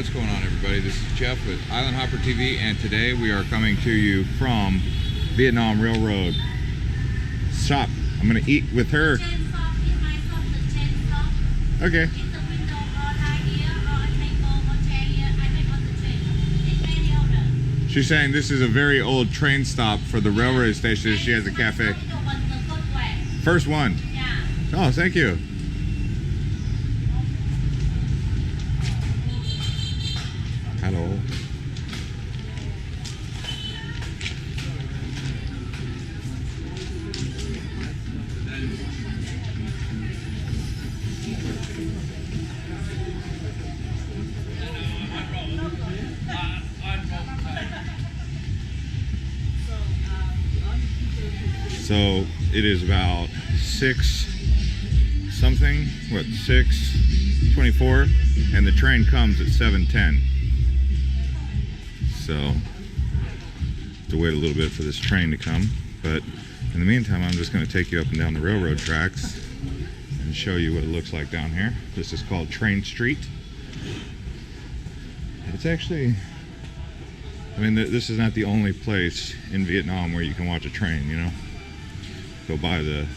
what's going on, everybody? This is Jeff with Island Hopper TV, and today we are coming to you from Vietnam Railroad shop. I'm gonna eat with her. Okay. She's saying this is a very old train stop for the railroad station. She has a cafe. First one. Oh, thank you. Hello. So it is about 6 something, what, 6:24, and the train comes at 7:10. So have to wait a little bit for this train to come, but in the meantime I'm just going to take you up and down the railroad tracks and show you what it looks like down here. This is called Train Street. It's actually, I mean, this is not the only place in Vietnam where you can watch a train, you know, go by the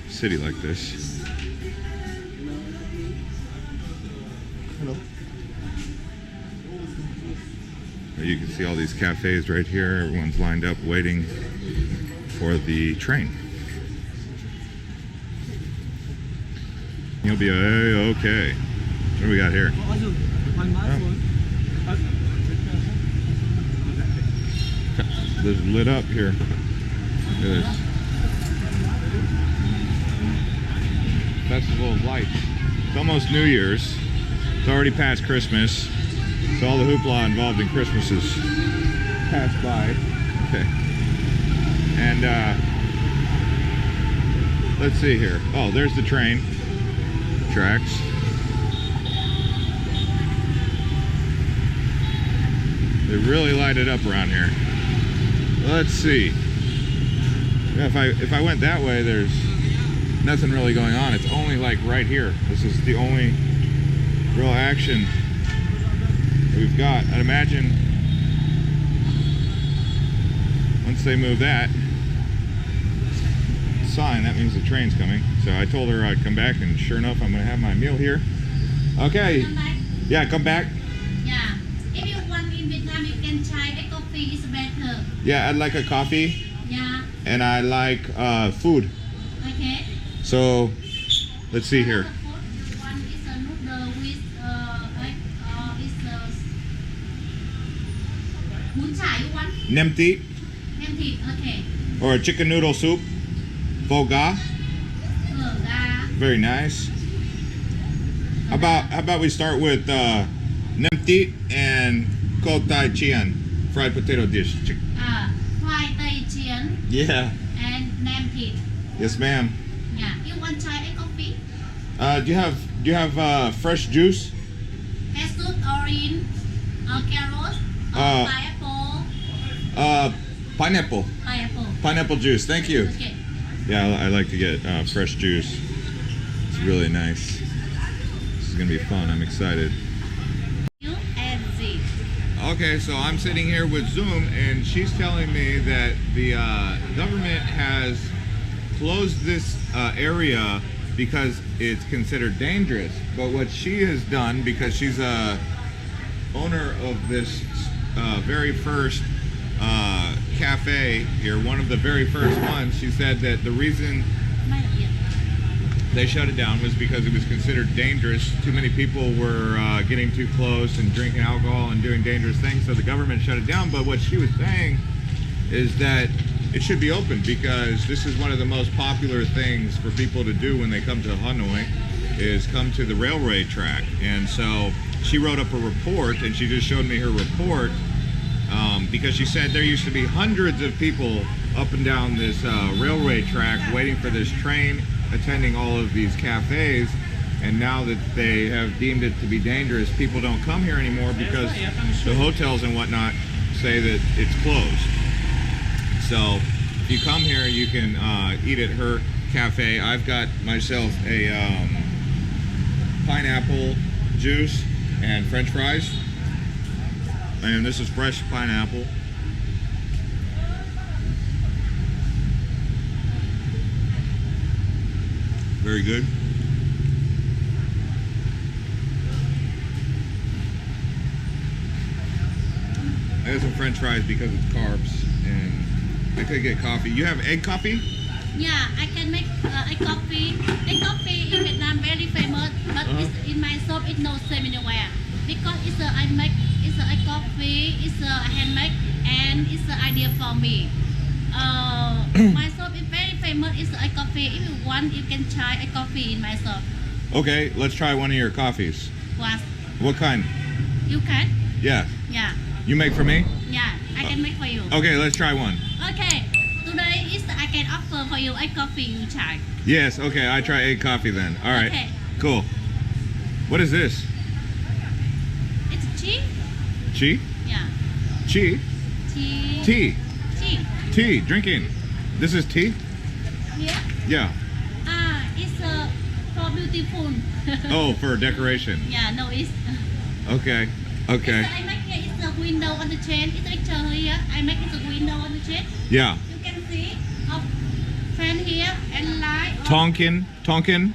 city like this. Hello. You can see all these cafes right here. Everyone's lined up waiting for the train. You'll be okay. What do we got here? This is lit up here. Look at this. Festival of Lights. It's almost New Year's. It's already past Christmas. So all the hoopla involved in Christmas is passed by. Okay. And let's see here. Oh, there's the train tracks. They really light it up around here. Let's see. Yeah, if I went that way, there's nothing really going on. It's only like right here. This is the only real action that we've got. I'd imagine once they move that sign, that means the train's coming. So I told her I'd come back, and sure enough, I'm gonna have my meal here. Okay. Yeah, come back. Yeah. If you want in Vietnam, you can try the coffee. It's better. Yeah, I'd like a coffee. Yeah. And I like food. Okay. So let's see here. One is a noodle with bún chả. You want? Nem thịt. Nem thịt. Okay. Or a chicken noodle soup. Pho ga. Phở gà. Very nice. How about we start with nem thịt and co tai chiên, fried potato dish. Fried Thai chiên. Yeah. And nem thịt. Yes, ma'am. Yeah. You want try a coffee? Do you have fresh juice? Cashew, orange, carrot, pineapple. Pineapple. Pineapple juice. Thank you. Okay. Yeah, I like to get fresh juice. It's really nice. This is gonna be fun. I'm excited. You and Z. Okay, so I'm sitting here with Zoom, and she's telling me that the government has closed this area because it's considered dangerous. But what she has done, because she's a owner of this very first cafe here, one of the very first ones, she said that the reason they shut it down was because it was considered dangerous. Too many people were getting too close and drinking alcohol and doing dangerous things, so the government shut it down. But what she was saying is that it should be open, because this is one of the most popular things for people to do when they come to Hanoi, is come to the railway track. And so she wrote up a report, and she just showed me her report, because she said there used to be hundreds of people up and down this railway track waiting for this train, attending all of these cafes, and now that they have deemed it to be dangerous, people don't come here anymore because the hotels and whatnot say that it's closed. So if you come here, you can eat at her cafe. I've got myself a pineapple juice and French fries. And this is fresh pineapple. Very good. I got some French fries because it's carbs, and I could get coffee. You have egg coffee? Yeah, I can make a coffee. A coffee in Vietnam very famous, but it's in my shop it's no same anywhere because it's I make it's a coffee. It's a handmade and it's an idea for me. My shop is very famous. It's a coffee. If you want, you can try a coffee in my shop. Okay, let's try one of your coffees. What? What kind? You can? Yeah. Yeah. You make for me? Yeah, I can make for you. Okay, let's try one. Okay. Today is I can offer for you a coffee you try. Yes, okay, I try egg coffee then. All right. Okay. Cool. What is this? It's tea. Chi? Yeah. Chi? Tea. Tea. Tea. Tea. Drinking. This is tea? Yeah. Yeah. It's for beautiful. Oh, for decoration. Yeah, no, it's. Okay. Okay. I make here is a window on the train. It's a picture here. I make it a window on the train. Yeah. You can see a fan here and light. Tonkin. Talking.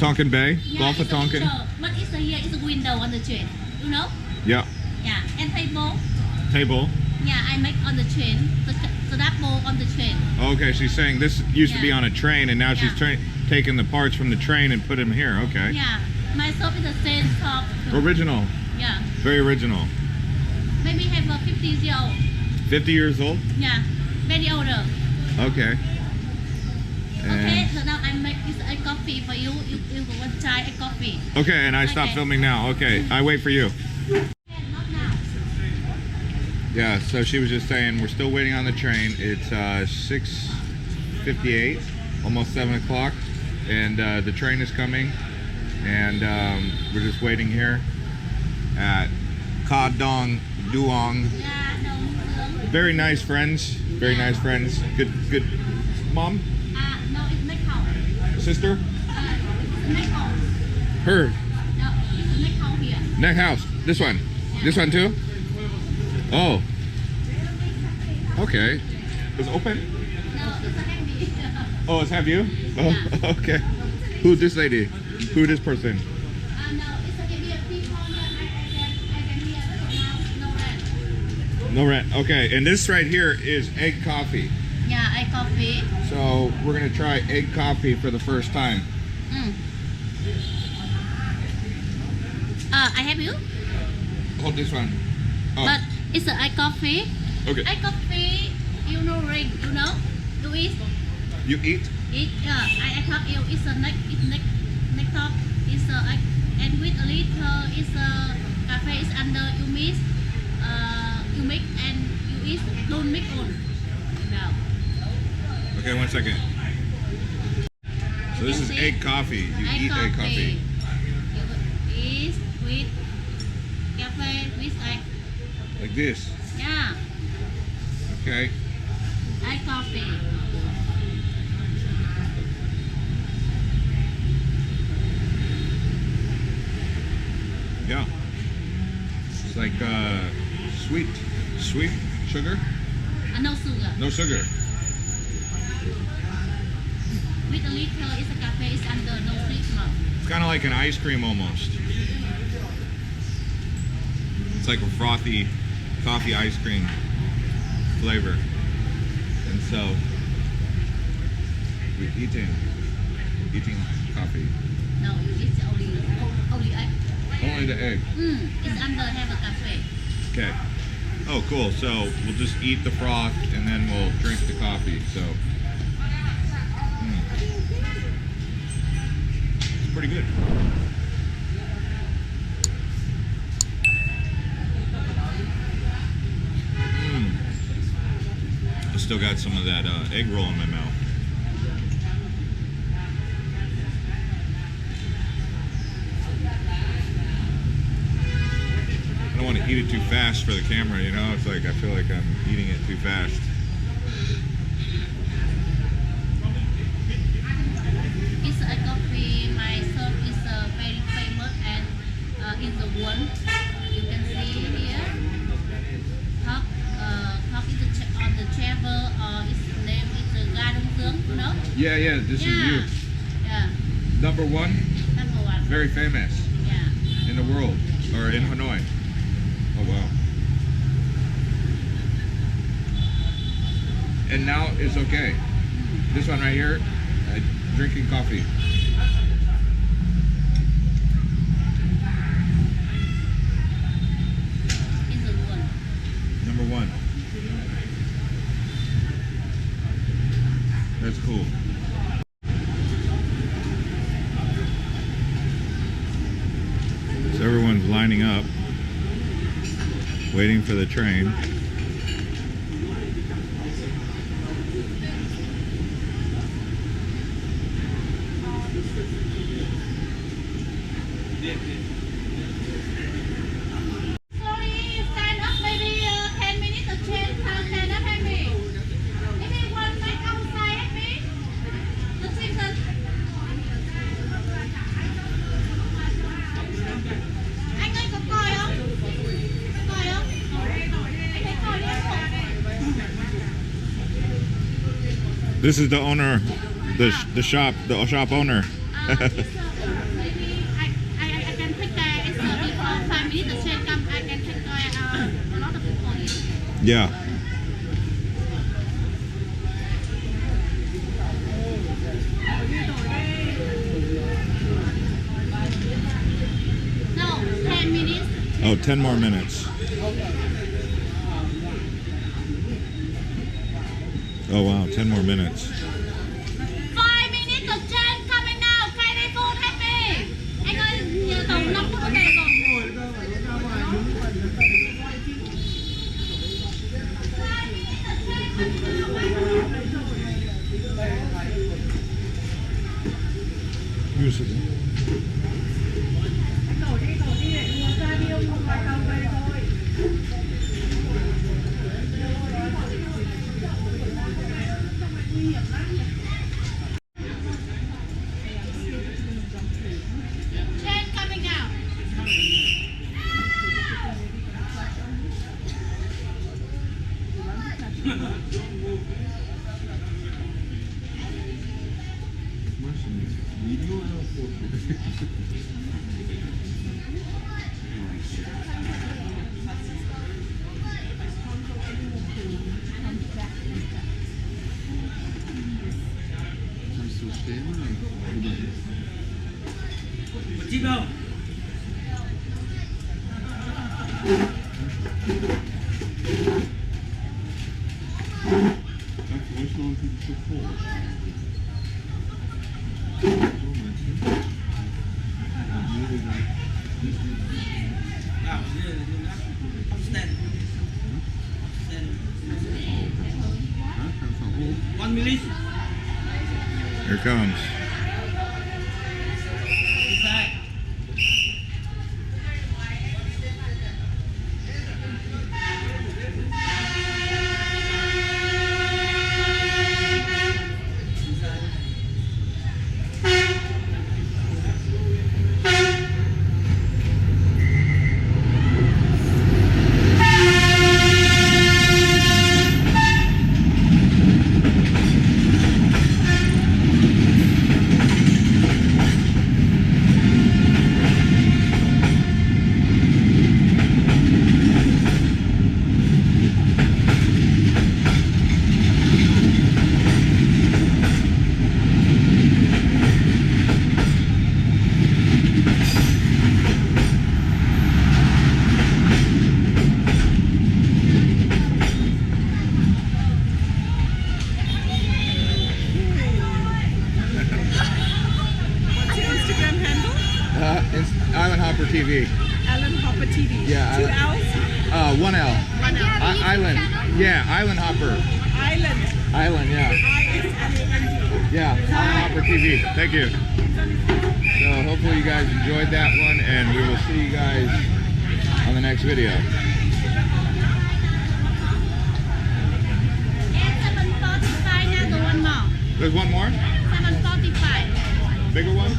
Tonkin Bay. Yeah, Gulf of it's a Tonkin. picture, but it's here. It's a window on the train. You know? Yeah. Yeah. And table. Table. Yeah, I make on the train. The table on the train. Okay, she's saying this used to be Yeah. on a train and now she's Yeah. taking the parts from the train and put them here. Okay. Yeah. My shop is the same shop. Original. Yeah. Very original. Maybe have a 50 years old. 50 years old? Yeah. Very older. Okay. Okay, And, so now I make this a coffee for you. You want to try a coffee. okay, and I stop Okay. filming now. Okay, I wait for you. Yeah, not now. Yeah, so she was just saying we're still waiting on the train. It's 6:58, almost 7 o'clock, and the train is coming, and we're just waiting here at Ka Dong Duong. Yeah, no. Very nice friends. Very nice friends. Good. Mom? No, it's next house. Sister? It's the next house. Her. No, it's the next house here. Next house. This one. This one too? Oh. Okay. It's open? No, it's a heavy. Oh, it's have you? Oh, okay. Who's this lady? Who this person? No, it's a heavy people. I can hear now. No rent. No rent. Okay, and this right here is egg coffee. Yeah, I coffee. So we're gonna try egg coffee for the first time. I have you. Hold this one. Oh, But it's a coffee. okay. I coffee. You know ring. You know. You eat. You eat? I thought you it's a neck top. It's a and with a little it's a cafe is under you mix. You make and you eat. Don't make on. No. Okay, 1 second. So this is egg coffee. You eat egg coffee. You eat with cafe with egg. Like this. Yeah. Okay. Egg coffee. Yeah. It's like sweet sugar. No sugar. No sugar. With a little is a cafe is under no sweet. It's kind of like an ice cream almost. It's like a frothy coffee ice cream flavor. And so we're eating coffee. No, it's only egg. Only the egg. It's under have a cafe. Okay. Oh, cool. So we'll just eat the froth and then we'll drink the coffee. So it's pretty good. I still got some of that egg roll in my mouth. I don't want to eat it too fast for the camera, you know? It's like I feel like I'm eating it too fast. It's a coffee. My shop is very famous and know? Yeah, yeah. This is you. Yeah. Number one. Number one. Very famous Yeah. in the world, or in Hanoi. Oh wow. And now it's okay. This one right here, drinking coffee. In the world. Number one. That's cool. So everyone's lining up, waiting for the train. Sorry, stand up maybe 10 minutes to change. Stand up at me. If you want make outside at me, the chicken. Anh ơi có coi không? Có coi không? Anh thấy coi đi không? This is the owner, the shop owner. Maybe I can take care. It's before 5 minutes the train come. I can take care a lot of people here. Yeah. No, 10 minutes. Oh, 10 more minutes. Oh wow, 10 more minutes. 5 minutes the train coming now. Cái này phone hết đi. Anh ơi, nhớ tổng 5 phút này rồi. 5 minutes the train coming now. Train coming now. Chim đâu? Nào, stand. Stand. 1 minute. Here it comes. Inside. It's Island Hopper TV. Alan Hopper TV. Yeah, 2 Island. L's. 1 L. 1 L. Island. Yeah, Island Hopper. Island. Island, yeah. ISLAND. Yeah, Island Hopper TV. Thank you. So hopefully you guys enjoyed that one, and we will see you guys on the next video. And 7:45 now, the one more. There's one more? 7:45. Bigger one?